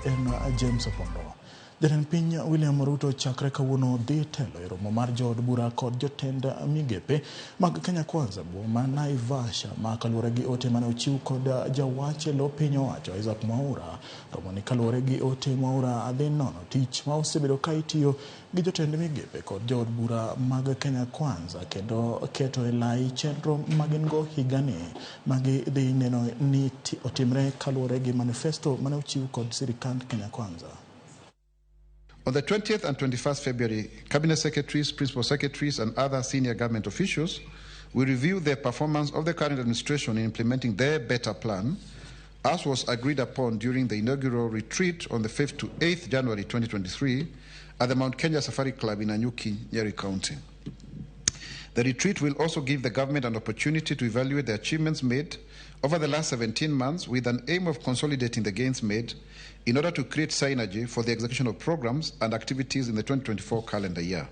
en James Opondo. Jatend piny William Ruto chakre kawuono dhi telo e romo mar jood bura kod jotend migepe mag Kenya Kwanza boma Naivasha ma kaluwore gi ote mane ochiw kod jawach lo piny owacho Isaac Mwaura. Romo ni kaluwore gi ote Mwaura dhi nono tich ma osebedo ka itiyo gi jotend migepe kod jood bura mag Kenya Kwanza kendo keto e lai chenro magingo higani magi dhi neno ni otimre kaluwore gi manifesto mane ochiw kod sirikand Kenya Kwanza. On the 20th and 21st February, Cabinet Secretaries, Principal Secretaries, and other senior government officials will review the performance of the current administration in implementing their better plan, as was agreed upon during the inaugural retreat on the 5th to 8th January 2023 at the Mount Kenya Safari Club in Nanyuki, Nyeri County. The retreat will also give the government an opportunity to evaluate the achievements made over the last 17 months with an aim of consolidating the gains made in order to create synergy for the execution of programs and activities in the 2024 calendar year.